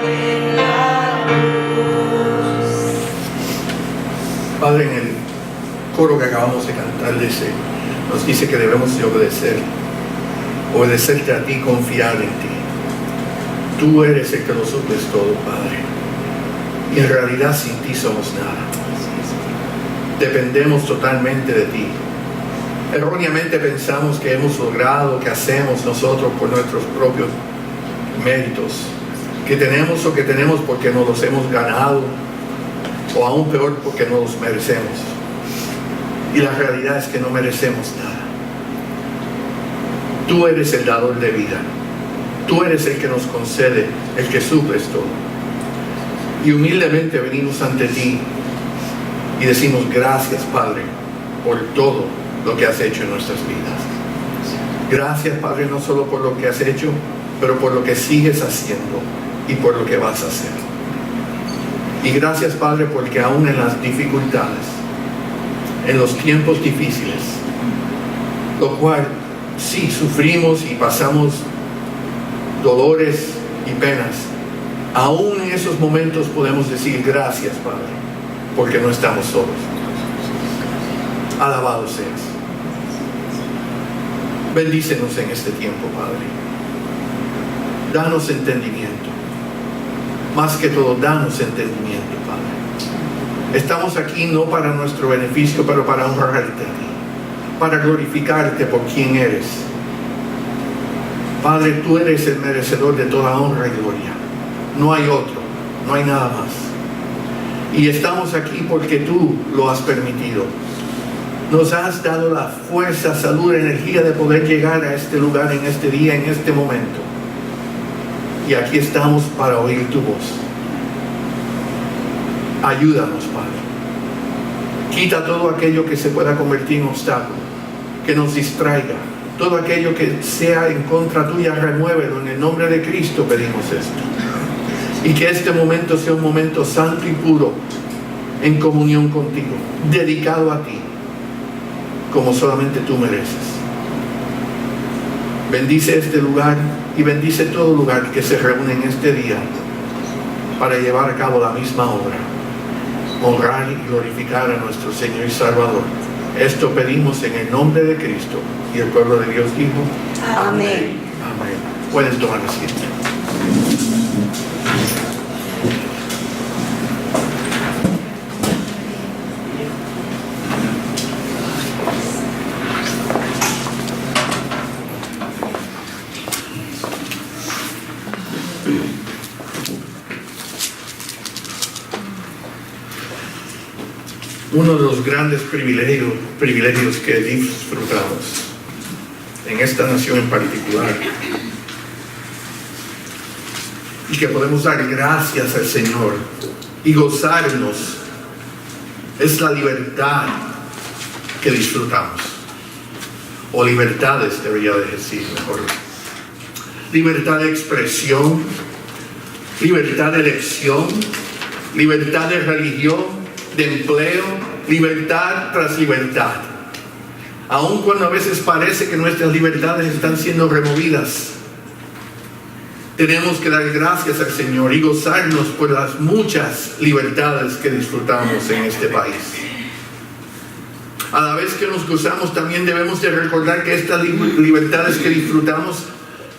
en la luz. Padre, en el coro que acabamos de cantar nos dice que debemos de obedecerte a ti, confiar en ti. Tú eres el que lo suples todo, Padre. Y en realidad sin ti somos nada. Dependemos totalmente de ti. Erróneamente pensamos que hemos logrado, que hacemos nosotros por nuestros propios méritos, que tenemos porque nos los hemos ganado, o aún peor porque no los merecemos. Y la realidad es que no merecemos nada. Tú eres el dador de vida. Tú eres el que nos concede, el que suples todo. Y humildemente venimos ante ti y decimos gracias, Padre, por todo lo que has hecho en nuestras vidas. Gracias, Padre, no solo por lo que has hecho, pero por lo que sigues haciendo y por lo que vas a hacer. Y gracias, Padre, porque aún en las dificultades, en los tiempos difíciles, lo cual sí sufrimos y pasamos dolores y penas, aún en esos momentos podemos decir gracias, Padre, porque no estamos solos. Alabado seas. Bendícenos en este tiempo, Padre. Danos entendimiento. Más que todo, danos entendimiento, Padre. Estamos aquí no para nuestro beneficio, pero para honrarte a ti, para glorificarte por quien eres. Padre, tú eres el merecedor de toda honra y gloria. No hay otro, no hay nada más. Y estamos aquí porque tú lo has permitido. Nos has dado la fuerza, salud, energía de poder llegar a este lugar, en este día, en este momento. Y aquí estamos para oír tu voz. Ayúdanos, Padre. Quita todo aquello que se pueda convertir en obstáculo, que nos distraiga. Todo aquello que sea en contra tuya, remuévelo. En el nombre de Cristo pedimos esto. Y que este momento sea un momento santo y puro, en comunión contigo, dedicado a ti, como solamente tú mereces. Bendice este lugar y bendice todo lugar que se reúne en este día para llevar a cabo la misma obra, honrar y glorificar a nuestro Señor y Salvador. Esto pedimos en el nombre de Cristo. Y el pueblo de Dios dijo: Amén. Amén. Pueden tomar asiento. Uno de los grandes privilegios que disfrutamos en esta nación en particular, y que podemos dar gracias al Señor y gozarnos, es la libertad que disfrutamos, o libertades debería de decir mejor. Libertad de expresión, libertad de elección, libertad de religión, de empleo, libertad tras libertad. Aun cuando a veces parece que nuestras libertades están siendo removidas, tenemos que dar gracias al Señor y gozarnos por las muchas libertades que disfrutamos en este país. A la vez que nos gozamos, también debemos de recordar que estas libertades que disfrutamos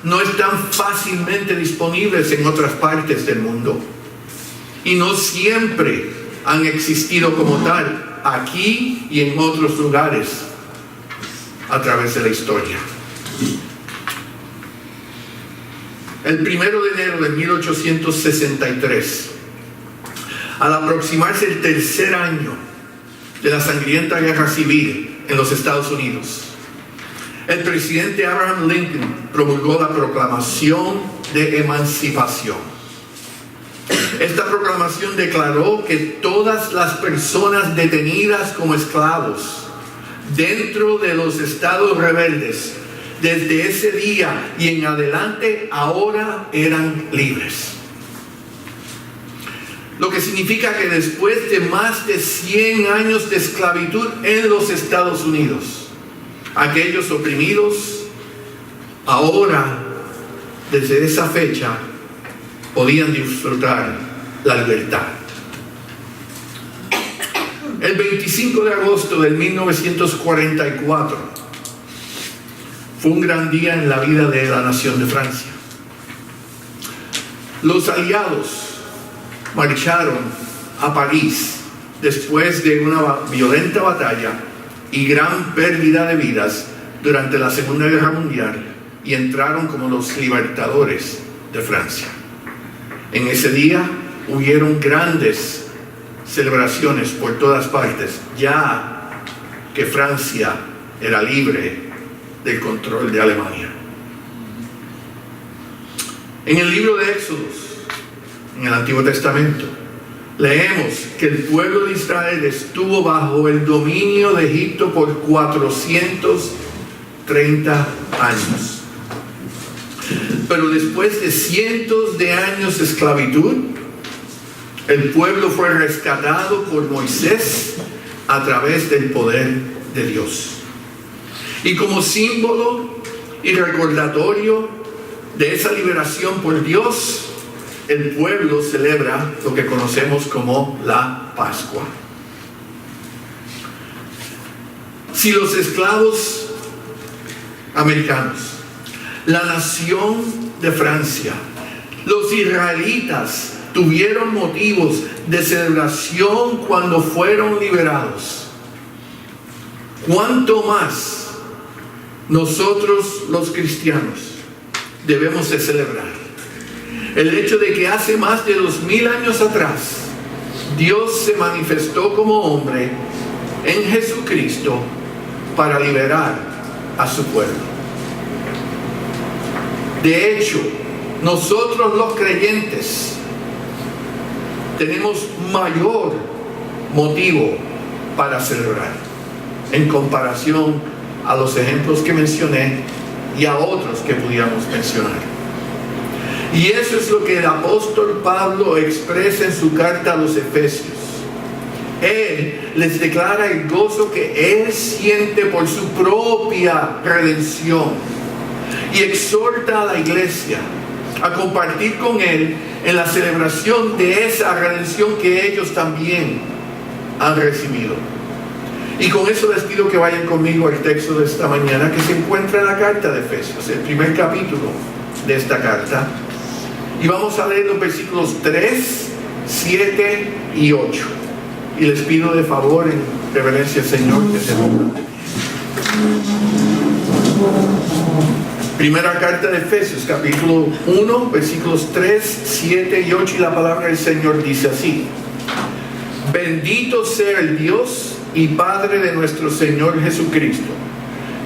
no están fácilmente disponibles en otras partes del mundo, y no siempre han existido como tal aquí y en otros lugares a través de la historia. El 1 de enero de 1863, al aproximarse el tercer año de la sangrienta guerra civil en los Estados Unidos, el presidente Abraham Lincoln promulgó la Proclamación de Emancipación. Esta proclamación declaró que todas las personas detenidas como esclavos dentro de los estados rebeldes, desde ese día y en adelante, ahora eran libres. Lo que significa que después de más de 100 años de esclavitud en los Estados Unidos, aquellos oprimidos, ahora, desde esa fecha, podían disfrutar la libertad. El 25 de agosto de 1944 fue un gran día en la vida de la nación de Francia. Los aliados marcharon a París después de una violenta batalla y gran pérdida de vidas durante la Segunda Guerra Mundial y entraron como los libertadores de Francia. En ese día hubieron grandes celebraciones por todas partes, ya que Francia era libre del control de Alemania. En el libro de Éxodos, en el Antiguo Testamento, leemos que el pueblo de Israel estuvo bajo el dominio de Egipto por 430 años. Pero después de cientos de años de esclavitud, el pueblo fue rescatado por Moisés a través del poder de Dios. Y como símbolo y recordatorio de esa liberación por Dios, el pueblo celebra lo que conocemos como la Pascua. Si los esclavos americanos, la nación de Francia, los israelitas tuvieron motivos de celebración cuando fueron liberados, ¿cuánto más nosotros los cristianos debemos de celebrar el hecho de que hace más de 2000 años atrás Dios se manifestó como hombre en Jesucristo para liberar a su pueblo? De hecho, nosotros los creyentes tenemos mayor motivo para celebrar en comparación a los ejemplos que mencioné y a otros que pudiéramos mencionar. Y eso es lo que el apóstol Pablo expresa en su carta a los Efesios. Él les declara el gozo que él siente por su propia redención y exhorta a la iglesia a compartir con él en la celebración de esa redención que ellos también han recibido. Y con eso les pido que vayan conmigo al texto de esta mañana que se encuentra en la carta de Efesios, el primer capítulo de esta carta. Y vamos a leer los versículos 3, 7 y 8. Y les pido de favor, en reverencia al Señor, que se pongan. Primera carta de Efesios, capítulo 1, versículos 3, 7 y 8. Y la palabra del Señor dice así: Bendito sea el Dios y Padre de nuestro Señor Jesucristo,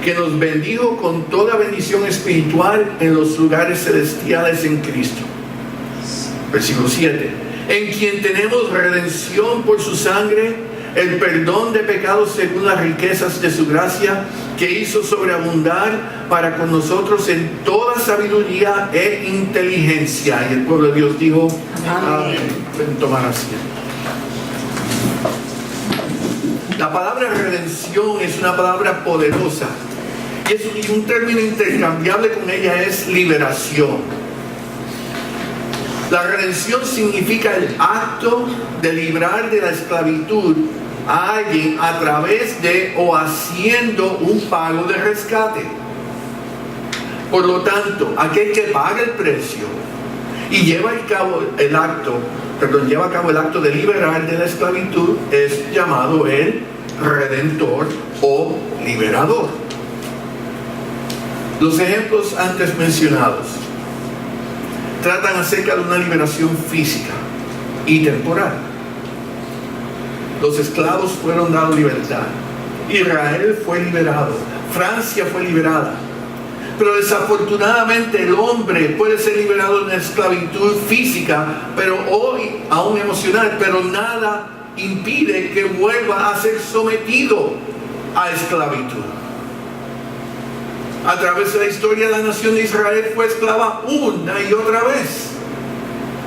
que nos bendijo con toda bendición espiritual en los lugares celestiales en Cristo. Versículo 7: En quien tenemos redención por su sangre, el perdón de pecados según las riquezas de su gracia, que hizo sobreabundar para con nosotros en toda sabiduría e inteligencia. Y el pueblo de Dios dijo: Amén. Pueden tomar asiento. La palabra redención es una palabra poderosa y un término intercambiable con ella es liberación. La redención significa el acto de librar de la esclavitud a alguien a través de o haciendo un pago de rescate. Por lo tanto, aquel que paga el precio y lleva a cabo el acto de liberar de la esclavitud es llamado el redentor o liberador. Los ejemplos antes mencionados tratan acerca de una liberación física y temporal. Los esclavos fueron dados libertad. Israel fue liberado. Francia fue liberada. Pero desafortunadamente el hombre puede ser liberado de una esclavitud física, pero hoy aún emocional, pero nada impide que vuelva a ser sometido a esclavitud. A través de la historia, la nación de Israel fue esclava una y otra vez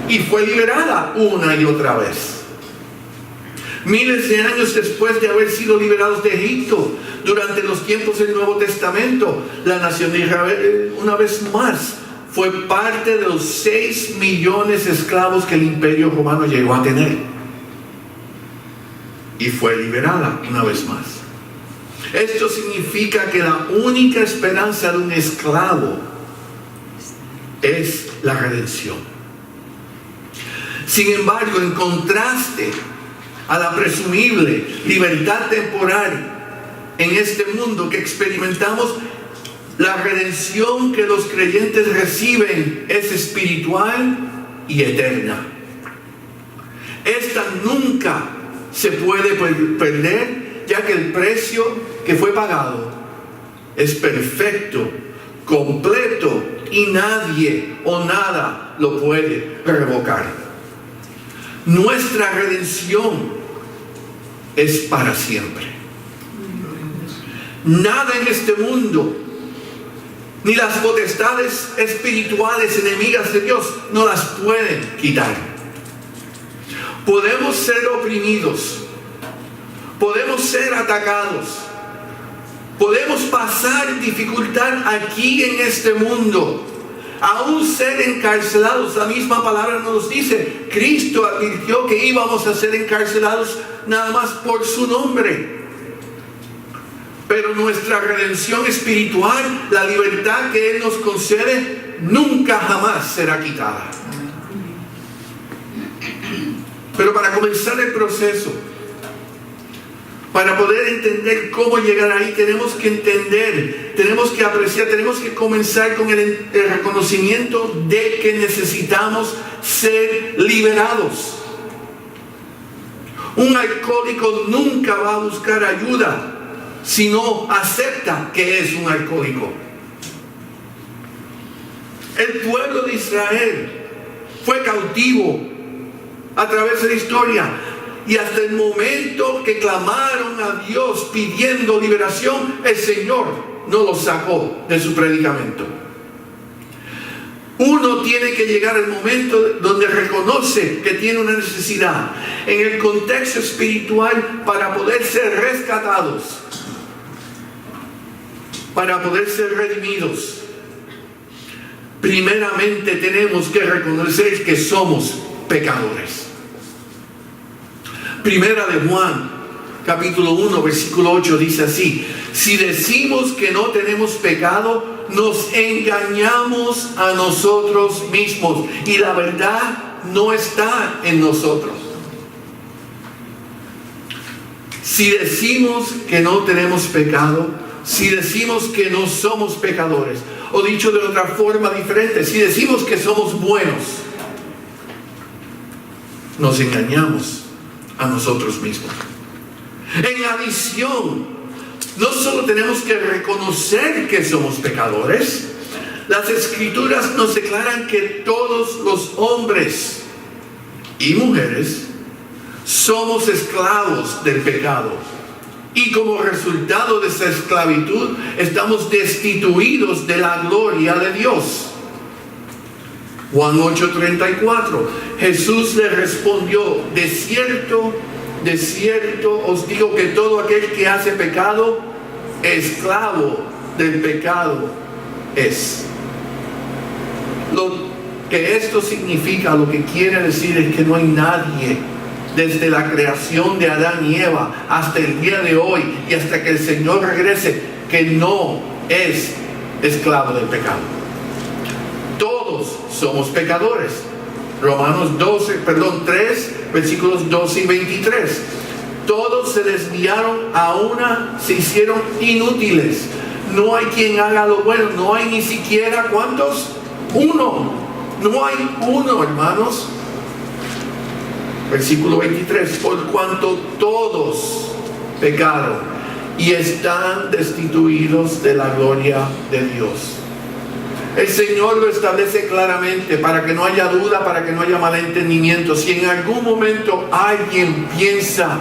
y fue liberada una y otra vez. Miles de años después de haber sido liberados de Egipto, durante los tiempos del Nuevo Testamento, la nación de Israel una vez más fue parte de los 6 millones de esclavos que el Imperio Romano llegó a tener. Y fue liberada una vez más. Esto significa que la única esperanza de un esclavo es la redención. Sin embargo, en contraste a la presumible libertad temporal en este mundo que experimentamos, la redención que los creyentes reciben es espiritual y eterna. Esta nunca se puede perder, ya que el precio que fue pagado es perfecto, completo, y nadie o nada lo puede revocar. Nuestra redención es para siempre. Nada en este mundo, ni las potestades espirituales enemigas de Dios, no las pueden quitar. Podemos ser oprimidos, podemos ser atacados, podemos pasar dificultad aquí en este mundo, aún ser encarcelados. La misma palabra nos dice, Cristo advirtió que íbamos a ser encarcelados nada más por su nombre. Pero nuestra redención espiritual, la libertad que Él nos concede, nunca jamás será quitada. Pero para comenzar el proceso, para poder entender cómo llegar ahí, tenemos que entender, tenemos que apreciar, tenemos que comenzar con el reconocimiento de que necesitamos ser liberados. Un alcohólico nunca va a buscar ayuda si no acepta que es un alcohólico. El pueblo de Israel fue cautivo a través de la historia, y hasta el momento que clamaron a Dios pidiendo liberación, el Señor no los sacó de su predicamento. Uno tiene que llegar al momento donde reconoce que tiene una necesidad en el contexto espiritual para poder ser rescatados, para poder ser redimidos. Primeramente tenemos que reconocer que somos pecadores. Primera de Juan, capítulo 1, versículo 8 dice así: si decimos que no tenemos pecado, nos engañamos a nosotros mismos y la verdad no está en nosotros. Si decimos que no tenemos pecado, si decimos que no somos pecadores, o dicho de otra forma diferente, si decimos que somos buenos, nos engañamos a nosotros mismos. En adición, no solo tenemos que reconocer que somos pecadores, las Escrituras nos declaran que todos los hombres y mujeres somos esclavos del pecado, y como resultado de esa esclavitud estamos destituidos de la gloria de Dios. Juan 8:34, Jesús le respondió: de cierto os digo que todo aquel que hace pecado, esclavo del pecado es. Lo que esto significa, lo que quiere decir es que no hay nadie, desde la creación de Adán y Eva hasta el día de hoy y hasta que el Señor regrese, que no es esclavo del pecado. Todos somos pecadores. Romanos 3, versículos 12 y 23. Todos se desviaron, a una se hicieron inútiles. No hay quien haga lo bueno. No hay ni siquiera, ¿cuántos? Uno. No hay uno, hermanos. Versículo 23. Por cuanto todos pecaron y están destituidos de la gloria de Dios. El Señor lo establece claramente para que no haya duda, para que no haya malentendimiento. Si en algún momento alguien piensa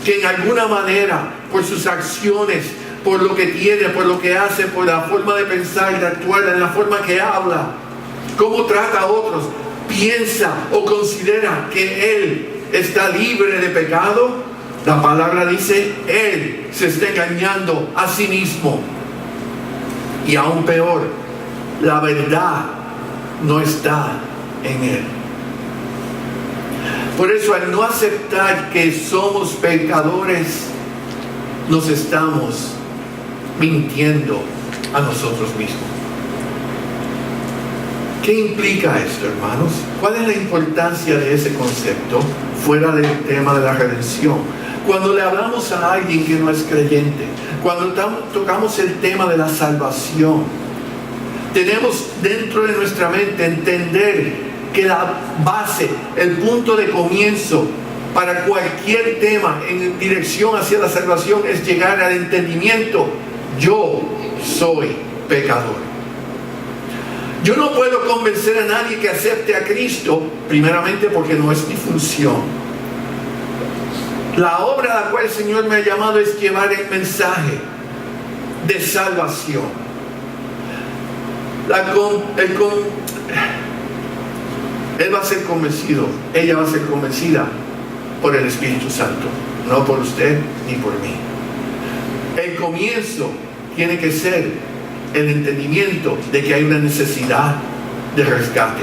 que en alguna manera, por sus acciones, por lo que tiene, por lo que hace, por la forma de pensar y de actuar, en la forma que habla, cómo trata a otros, piensa o considera que él está libre de pecado, la palabra dice, él se está engañando a sí mismo. Y aún peor, la verdad no está en él. Por eso, al no aceptar que somos pecadores, nos estamos mintiendo a nosotros mismos. ¿Qué implica esto, hermanos? ¿Cuál es la importancia de ese concepto fuera del tema de la redención? Cuando le hablamos a alguien que no es creyente, cuando tocamos el tema de la salvación, tenemos dentro de nuestra mente entender que la base, el punto de comienzo para cualquier tema en dirección hacia la salvación es llegar al entendimiento: yo soy pecador. Yo no puedo convencer a nadie que acepte a Cristo, primeramente porque no es mi función. La obra a la cual el Señor me ha llamado es llevar el mensaje de salvación. Él va a ser convencido, ella va a ser convencida por el Espíritu Santo, no por usted ni por mí. El comienzo tiene que ser el entendimiento de que hay una necesidad de rescate.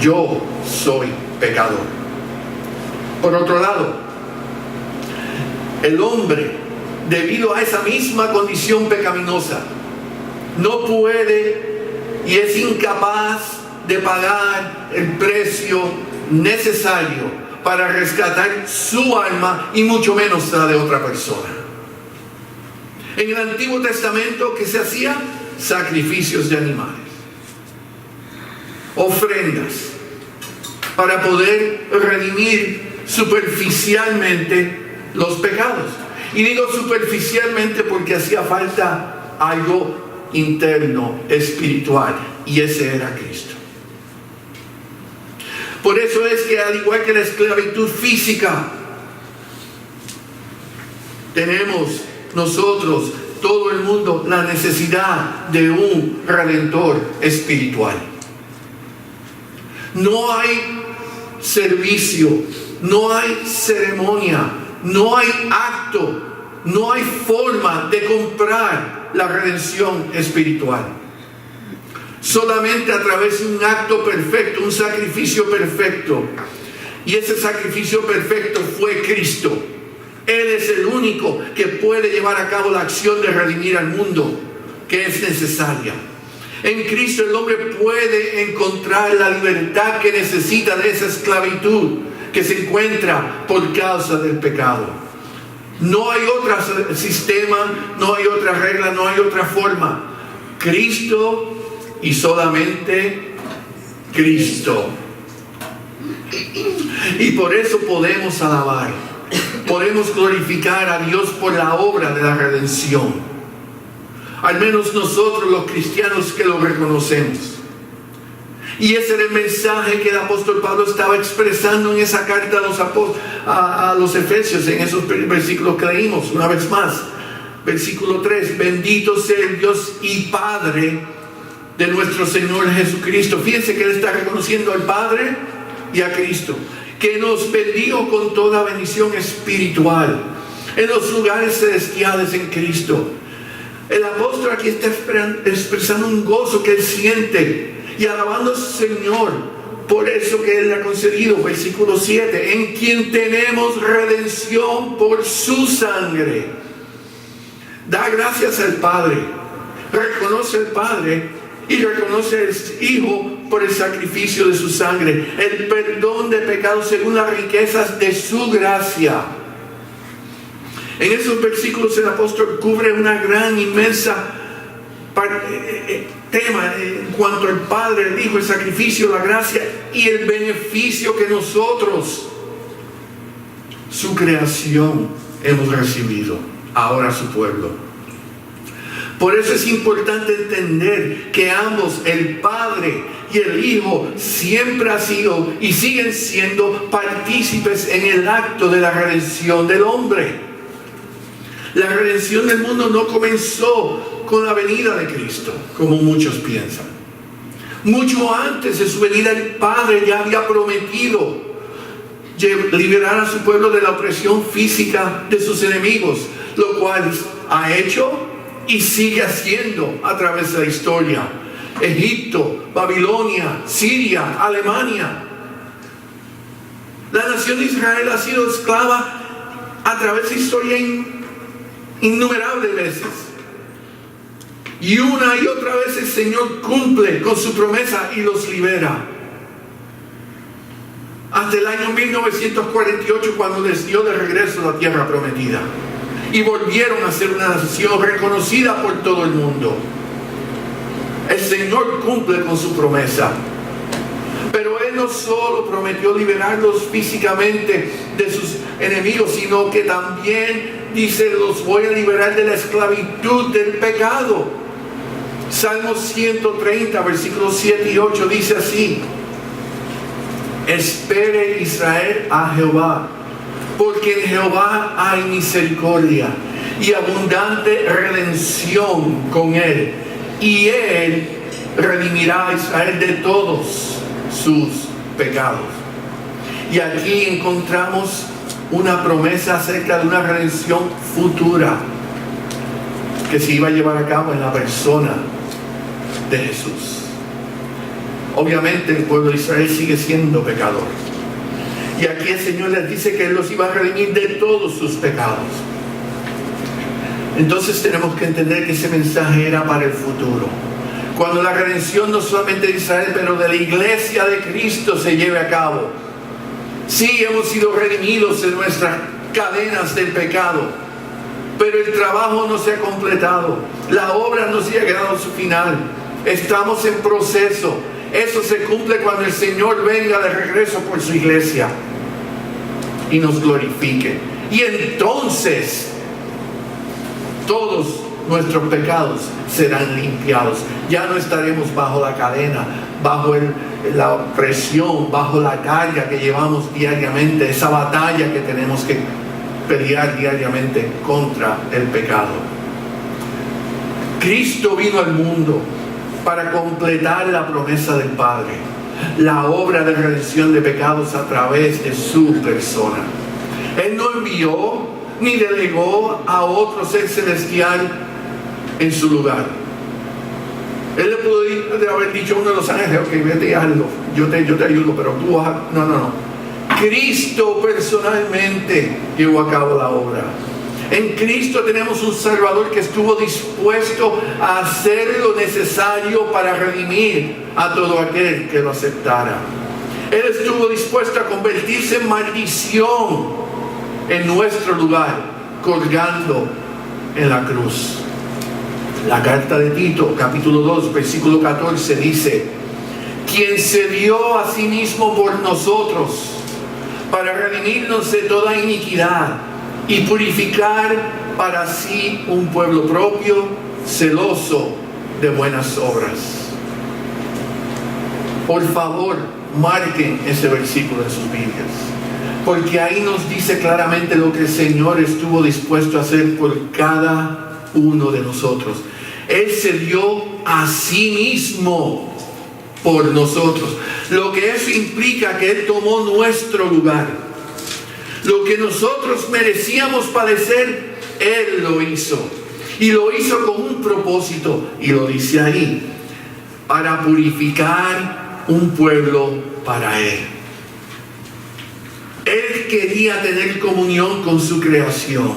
Yo soy pecador. Por otro lado, el hombre, debido a esa misma condición pecaminosa, no puede y es incapaz de pagar el precio necesario para rescatar su alma y mucho menos la de otra persona. En el Antiguo Testamento, ¿qué se hacía? Sacrificios de animales, ofrendas, para poder redimir superficialmente los pecados. Y digo superficialmente porque hacía falta algo interno, espiritual, y ese era Cristo. Por eso es que, al igual que la esclavitud física, tenemos nosotros, todo el mundo, la necesidad de un redentor espiritual. No hay servicio, no hay ceremonia, no hay acto, no hay forma de comprar la redención espiritual. Solamente a través de un acto perfecto, un sacrificio perfecto. Y ese sacrificio perfecto fue Cristo. Él es el único que puede llevar a cabo la acción de redimir al mundo que es necesaria. En Cristo el hombre puede encontrar la libertad que necesita de esa esclavitud que se encuentra por causa del pecado. No hay otro sistema, no hay otra regla, no hay otra forma. Cristo y solamente Cristo. Y por eso podemos alabar, podemos glorificar a Dios por la obra de la redención. Al menos nosotros los cristianos que lo reconocemos. Y ese era el mensaje que el apóstol Pablo estaba expresando en esa carta a los Efesios, en esos versículos que leímos. Una vez más, versículo 3: bendito sea el Dios y Padre de nuestro Señor Jesucristo. Fíjense que él está reconociendo al Padre y a Cristo, que nos bendijo con toda bendición espiritual en los lugares celestiales en Cristo. El apóstol aquí está expresando un gozo que él siente y alabando al Señor por eso que él le ha concedido. Versículo 7: en quien tenemos redención por su sangre. Da gracias al Padre, reconoce al Padre y reconoce al Hijo por el sacrificio de su sangre, el perdón de pecados según las riquezas de su gracia. En esos versículos el apóstol cubre una gran, inmensa tema en cuanto al Padre, el Hijo, el sacrificio, la gracia y el beneficio que nosotros, su creación, hemos recibido, ahora su pueblo. Por eso es importante entender que ambos, el Padre y el Hijo, siempre han sido y siguen siendo partícipes en el acto de la redención del hombre. La redención del mundo no comenzó con la venida de Cristo, como muchos piensan. Mucho antes de su venida, el Padre ya había prometido liberar a su pueblo de la opresión física de sus enemigos, lo cual ha hecho y sigue haciendo a través de la historia. Egipto, Babilonia, Siria, Alemania. La nación de Israel ha sido esclava a través de la historia innumerables veces. Y una y otra vez el Señor cumple con su promesa y los libera. Hasta el año 1948, cuando les dio de regreso la tierra prometida. Y volvieron a ser una nación reconocida por todo el mundo. El Señor cumple con su promesa. Pero Él no solo prometió liberarlos físicamente de sus enemigos, sino que también dice: los voy a liberar de la esclavitud del pecado. Salmo 130, versículos 7 y 8 dice así: espere Israel a Jehová, porque en Jehová hay misericordia y abundante redención con Él, y Él redimirá a Israel de todos sus pecados. Y aquí encontramos una promesa acerca de una redención futura que se iba a llevar a cabo en la persona de Jesús. Obviamente el pueblo de Israel sigue siendo pecador, y aquí el Señor les dice que Él los iba a redimir de todos sus pecados. Entonces tenemos que entender que ese mensaje era para el futuro, cuando la redención no solamente de Israel, pero de la iglesia de Cristo se lleve a cabo. Sí, hemos sido redimidos de nuestras cadenas del pecado, pero el trabajo no se ha completado, la obra no se ha llegado a su final. Estamos en proceso. Eso se cumple cuando el Señor venga de regreso por su iglesia y nos glorifique. Y entonces todos nuestros pecados serán limpiados. Ya no estaremos bajo la cadena, bajo la opresión, bajo la carga que llevamos diariamente, esa batalla que tenemos que pelear diariamente contra el pecado. Cristo vino al mundo para completar la promesa del Padre, la obra de redención de pecados a través de su persona. Él no envió ni delegó a otro ser celestial en su lugar. Él le pudo haber dicho a uno de los ángeles: ok, vete y hazlo, yo te ayudo, pero tú vas a... No. Cristo personalmente llevó a cabo la obra. En Cristo tenemos un Salvador que estuvo dispuesto a hacer lo necesario para redimir a todo aquel que lo aceptara. Él estuvo dispuesto a convertirse en maldición en nuestro lugar, colgando en la cruz. La carta de Tito, capítulo 2, versículo 14 dice: quien se dio a sí mismo por nosotros para redimirnos de toda iniquidad y purificar para sí un pueblo propio, celoso de buenas obras. Por favor, marquen ese versículo en sus Biblias, porque ahí nos dice claramente lo que el Señor estuvo dispuesto a hacer por cada uno de nosotros. Él se dio a sí mismo por nosotros, lo que eso implica que Él tomó nuestro lugar. Lo que nosotros merecíamos padecer, Él lo hizo. Y lo hizo con un propósito. Y lo dice ahí: para purificar un pueblo para Él. Él quería tener comunión con su creación.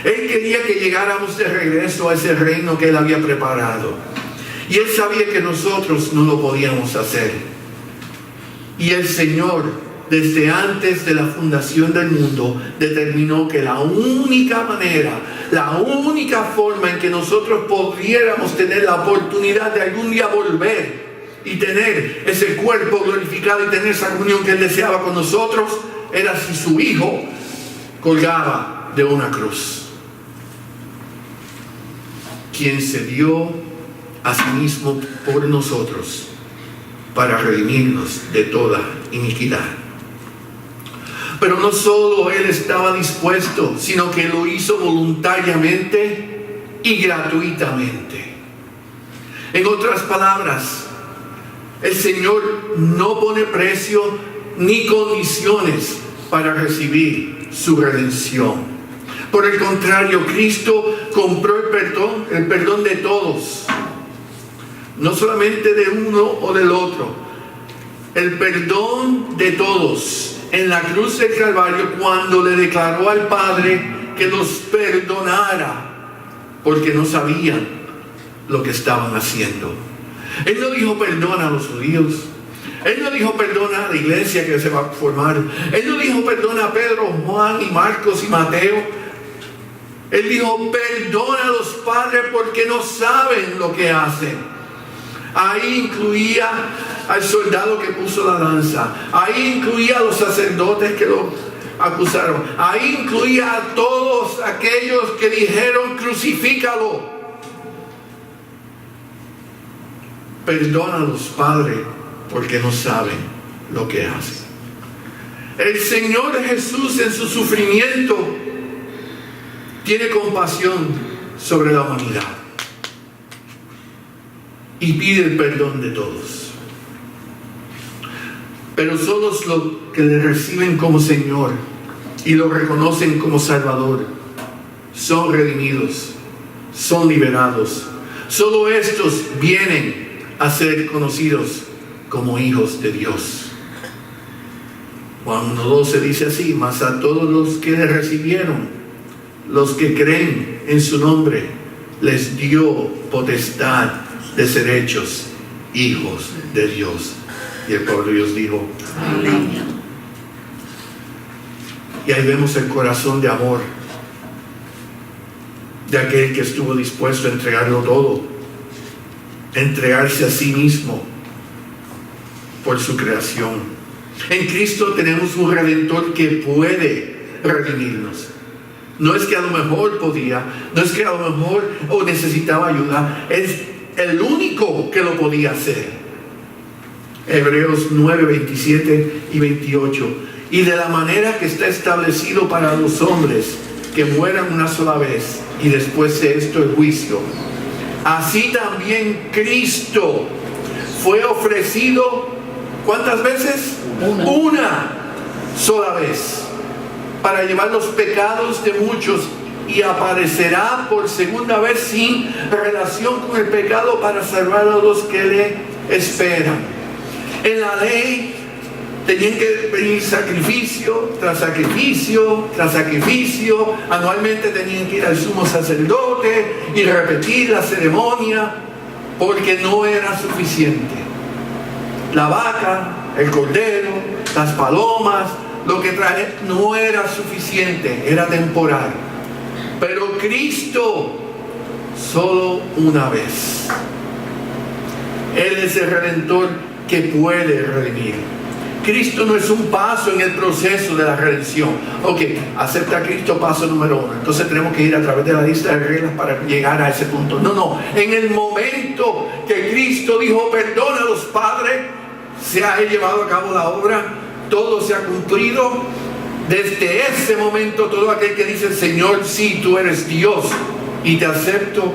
Él quería que llegáramos de regreso a ese reino que Él había preparado. Y Él sabía que nosotros no lo podíamos hacer. Y el Señor, desde antes de la fundación del mundo, determinó que la única manera, la única forma en que nosotros pudiéramos tener la oportunidad de algún día volver y tener ese cuerpo glorificado y tener esa comunión que Él deseaba con nosotros, era si su Hijo colgaba de una cruz. Quien se dio a sí mismo por nosotros para redimirnos de toda iniquidad. Pero no solo Él estaba dispuesto, sino que lo hizo voluntariamente y gratuitamente. En otras palabras, el Señor no pone precio ni condiciones para recibir su redención. Por el contrario, Cristo compró el perdón de todos, no solamente de uno o del otro, el perdón de todos en la cruz del Calvario, cuando le declaró al Padre que los perdonara porque no sabían lo que estaban haciendo. Él no dijo perdona a los judíos. Él no dijo perdona a la iglesia que se va a formar. Él no dijo perdona a Pedro, Juan y Marcos y Mateo. Él dijo perdona a los padres porque no saben lo que hacen. Ahí incluía al soldado que puso la lanza. Ahí incluía a los sacerdotes que lo acusaron. Ahí incluía a todos aquellos que dijeron crucifícalo. Perdona a los padres porque no saben lo que hacen. El Señor Jesús en su sufrimiento tiene compasión sobre la humanidad y pide el perdón de todos. Pero solo los que le reciben como Señor y lo reconocen como Salvador son redimidos, son liberados. Solo estos vienen a ser conocidos como hijos de Dios. Juan 1:12 dice así: mas a todos los que le recibieron, los que creen en su nombre, les dio potestad de ser hechos hijos de Dios. Y el pueblo de Dios dijo amén. Y ahí vemos el corazón de amor de aquel que estuvo dispuesto a entregarlo todo, entregarse a sí mismo por su creación. En Cristo tenemos un Redentor que puede redimirnos. No es que a lo mejor podía, no es que a lo mejor necesitaba ayuda, es el único que lo podía hacer. Hebreos 9, 27 y 28. Y de la manera que está establecido para los hombres que mueran una sola vez y después de esto el juicio, así también Cristo fue ofrecido, ¿cuántas veces? Una sola vez, para llevar los pecados de muchos, y aparecerá por segunda vez sin relación con el pecado para salvar a los que le esperan. En la ley tenían que venir sacrificio tras sacrificio tras sacrificio. Anualmente tenían que ir al sumo sacerdote y repetir la ceremonia, porque no era suficiente. La vaca, el cordero, las palomas, lo que trae no era suficiente, era temporal. Pero Cristo, solo una vez. Él es el Redentor que puede redimir. Cristo no es un paso en el proceso de la redención. Ok, acepta a Cristo, paso número 1. Entonces tenemos que ir a través de la lista de reglas para llegar a ese punto. No. En el momento que Cristo dijo perdona a los padres, se ha llevado a cabo la obra, todo se ha cumplido. Desde ese momento, todo aquel que dice Señor, sí, tú eres Dios y te acepto,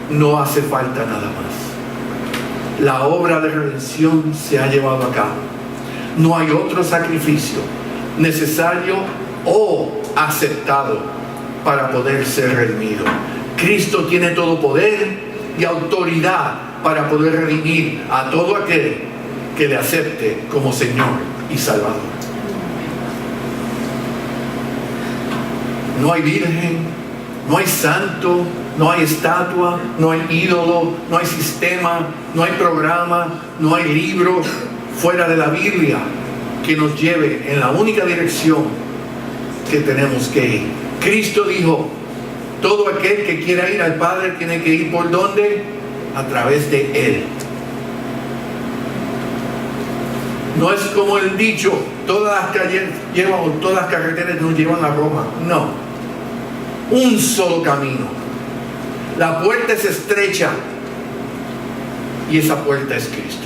no hace falta nada más. La obra de redención se ha llevado a cabo. No hay otro sacrificio necesario o aceptado para poder ser redimido. Cristo tiene todo poder y autoridad para poder redimir a todo aquel que le acepte como Señor y Salvador. No hay virgen, no hay santo, no hay estatua, no hay ídolo, no hay sistema, no hay programa, no hay libro fuera de la Biblia que nos lleve en la única dirección que tenemos que ir. Cristo dijo, todo aquel que quiera ir al Padre tiene que ir ¿por dónde? A través de Él. No es como el dicho, todas las calles llevan, o todas las carreteras nos llevan a Roma. No, un solo camino. La puerta es estrecha y esa puerta es Cristo.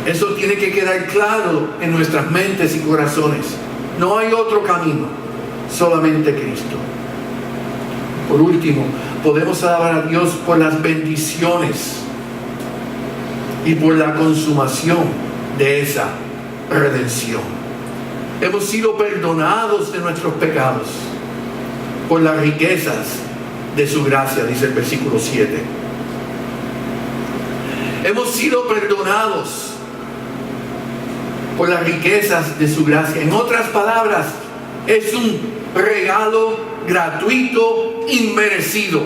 Eso tiene que quedar claro en nuestras mentes y corazones. No hay otro camino, solamente Cristo. Por último, podemos alabar a Dios por las bendiciones y por la consumación de esa redención. Hemos sido perdonados de nuestros pecados por las riquezas de su gracia, dice el versículo 7. Hemos sido perdonados por las riquezas de su gracia. En otras palabras, es un regalo gratuito, inmerecido.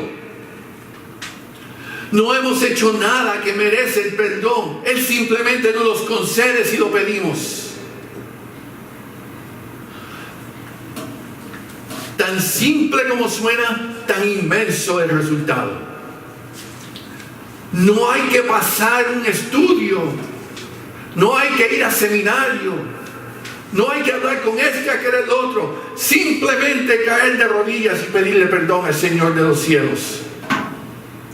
No hemos hecho nada que merece el perdón. Él simplemente nos los concede si lo pedimos. Tan simple como suena, tan inmenso el resultado. No hay que pasar un estudio, no hay que ir a seminario, no hay que hablar con este, aquel, el otro. Simplemente caer de rodillas y pedirle perdón al Señor de los cielos.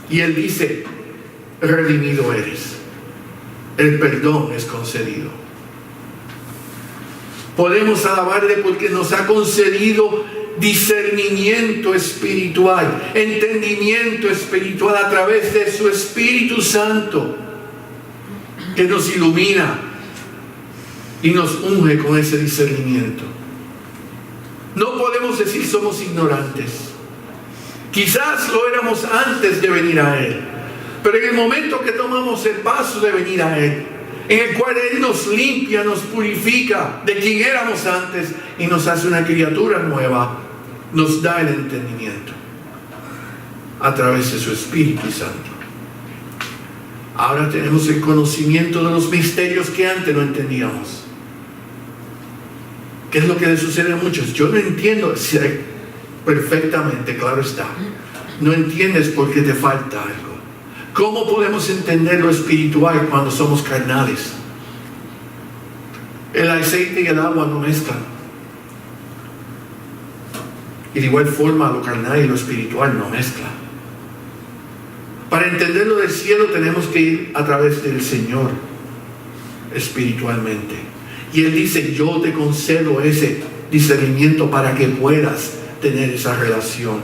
Y Él dice, redimido eres. El perdón es concedido. Podemos alabarle porque nos ha concedido discernimiento espiritual, entendimiento espiritual a través de su Espíritu Santo, que nos ilumina y nos unge con ese discernimiento. No podemos decir somos ignorantes. Quizás lo éramos antes de venir a Él, pero en el momento que tomamos el paso de venir a Él, en el cual Él nos limpia, nos purifica de quien éramos antes y nos hace una criatura nueva, nos da el entendimiento a través de su Espíritu Santo. Ahora tenemos el conocimiento de los misterios que antes no entendíamos. ¿Qué es lo que le sucede a muchos? Yo no entiendo perfectamente, claro está. No entiendes porque te falta algo. ¿Cómo podemos entender lo espiritual cuando somos carnales? El aceite y el agua no mezclan. Y de igual forma lo carnal y lo espiritual no mezclan. Para entender lo del cielo tenemos que ir a través del Señor espiritualmente. Y Él dice, yo te concedo ese discernimiento para que puedas tener esa relación.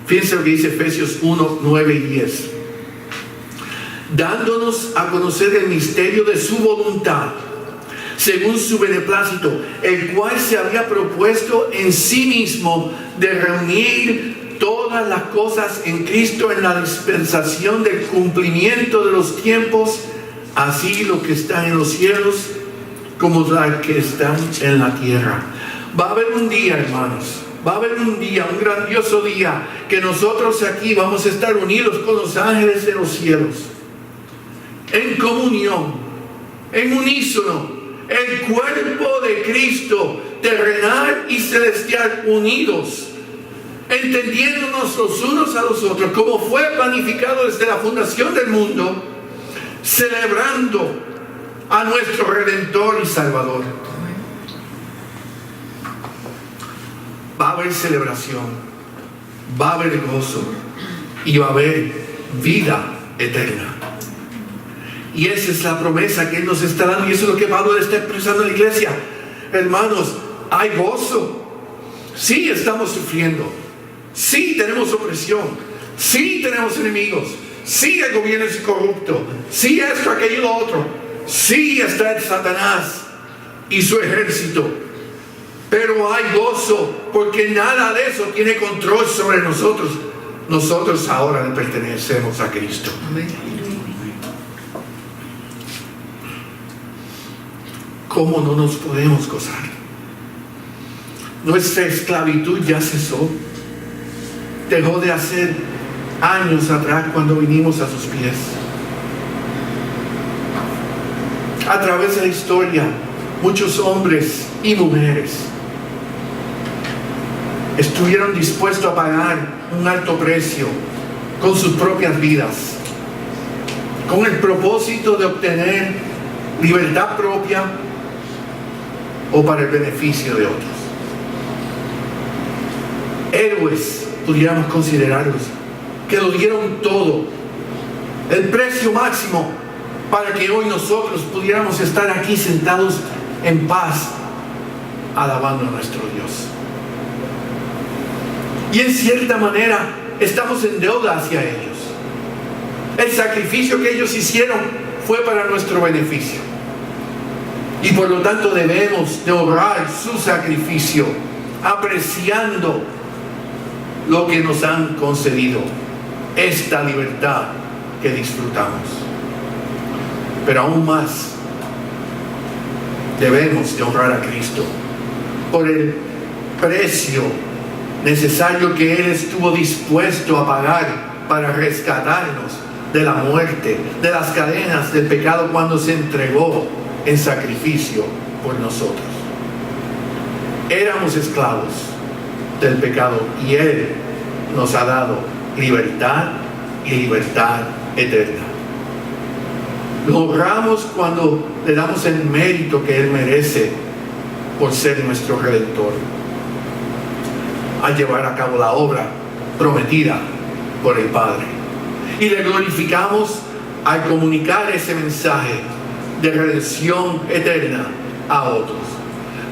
Fíjense lo que dice Efesios 1, 9 y 10. Dándonos a conocer el misterio de su voluntad, según su beneplácito, el cual se había propuesto en sí mismo de reunir todas las cosas en Cristo en la dispensación del cumplimiento de los tiempos, así lo que está en los cielos como los que están en la tierra. Va a haber un día, hermanos, va a haber un día, un grandioso día, que nosotros aquí vamos a estar unidos con los ángeles de los cielos, en comunión, en unísono, el cuerpo de Cristo, terrenal y celestial, unidos, entendiéndonos los unos a los otros, como fue planificado desde la fundación del mundo, celebrando a nuestro Redentor y Salvador. Va a haber celebración, va a haber gozo y va a haber vida eterna. Y esa es la promesa que Él nos está dando, y eso es lo que Pablo le está expresando a la iglesia. Hermanos, hay gozo. Sí estamos sufriendo, sí tenemos opresión, sí tenemos enemigos, sí el gobierno es corrupto, sí esto, aquello, lo otro, sí está el Satanás y su ejército, pero hay gozo porque nada de eso tiene control sobre nosotros. Nosotros ahora le pertenecemos a Cristo. Amén. ¿Cómo no nos podemos gozar? Nuestra esclavitud ya cesó. Dejó de hacer años atrás cuando vinimos a sus pies. A través de la historia, muchos hombres y mujeres estuvieron dispuestos a pagar un alto precio con sus propias vidas, con el propósito de obtener libertad propia o para el beneficio de otros. Héroes, pudiéramos considerarlos, que lo dieron todo, el precio máximo, para que hoy nosotros pudiéramos estar aquí sentados en paz, alabando a nuestro Dios. Y en cierta manera estamos en deuda hacia ellos. El sacrificio que ellos hicieron fue para nuestro beneficio. Y por lo tanto debemos de honrar su sacrificio, apreciando lo que nos han concedido, esta libertad que disfrutamos. Pero aún más, debemos de honrar a Cristo por el precio necesario que Él estuvo dispuesto a pagar para rescatarnos de la muerte, de las cadenas del pecado, cuando se entregó en sacrificio por nosotros. Éramos esclavos del pecado y Él nos ha dado libertad y libertad eterna. Lo honramos cuando le damos el mérito que Él merece por ser nuestro Redentor, al llevar a cabo la obra prometida por el Padre. Y le glorificamos al comunicar ese mensaje de redención eterna a otros.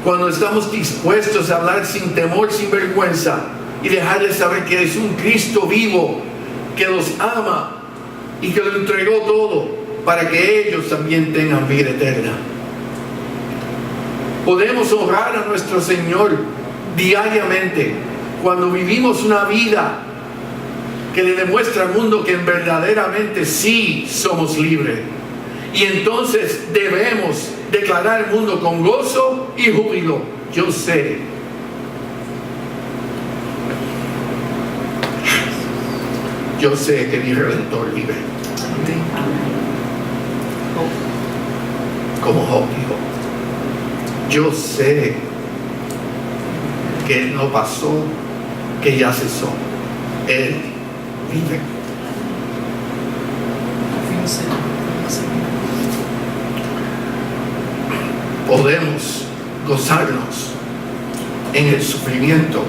Cuando estamos dispuestos a hablar sin temor, sin vergüenza, y dejarles saber que es un Cristo vivo, que los ama y que lo entregó todo para que ellos también tengan vida eterna. Podemos honrar a nuestro Señor diariamente cuando vivimos una vida que le demuestra al mundo que verdaderamente sí somos libres. Y entonces debemos declarar al mundo con gozo y júbilo: yo sé que mi Redentor vive. Como Job dijo: yo sé que no pasó, que ya cesó. Él vive. Podemos gozarnos en el sufrimiento.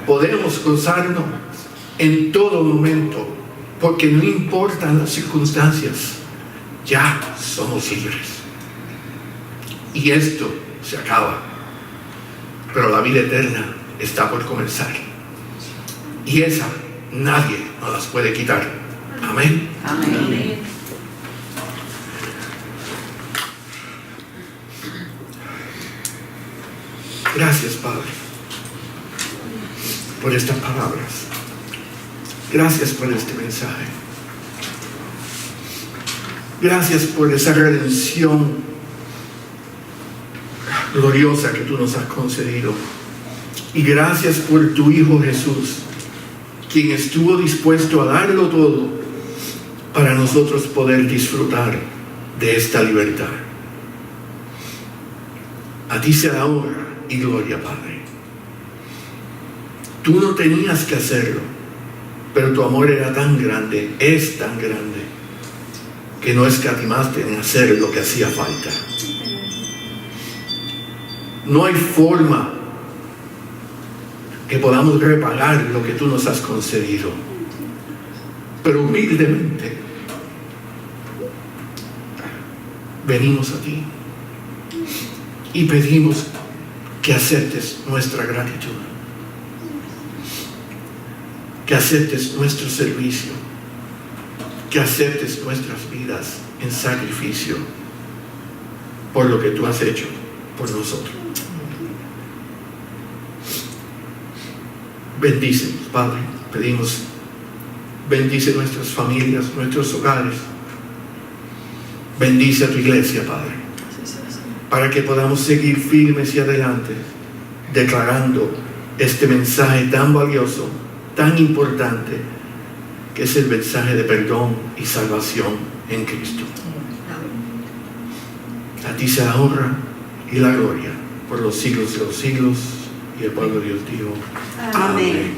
Podemos gozarnos en todo momento, porque no importan las circunstancias, ya somos libres. Y esto se acaba, pero la vida eterna está por comenzar. Y esa nadie nos las puede quitar. Amén. Amén. Gracias, Padre, por estas palabras. Gracias por este mensaje. Gracias por esa redención gloriosa que tú nos has concedido. Y gracias por tu Hijo Jesús, quien estuvo dispuesto a darlo todo para nosotros poder disfrutar de esta libertad. A ti sea la honra y gloria, Padre. Tú no tenías que hacerlo, pero tu amor era tan grande, es tan grande, que no escatimaste en hacer lo que hacía falta. No hay forma que podamos repagar lo que tú nos has concedido, pero humildemente venimos a ti y pedimos que aceptes nuestra gratitud, que aceptes nuestro servicio, que aceptes nuestras vidas en sacrificio por lo que tú has hecho por nosotros. Bendícenos, Padre, pedimos, bendice nuestras familias, nuestros hogares. Bendice a tu iglesia, Padre, para que podamos seguir firmes y adelante, declarando este mensaje tan valioso, tan importante, que es el mensaje de perdón y salvación en Cristo. A ti sea la honra y la gloria por los siglos de los siglos. Y el pueblo de Dios dijo: Amén.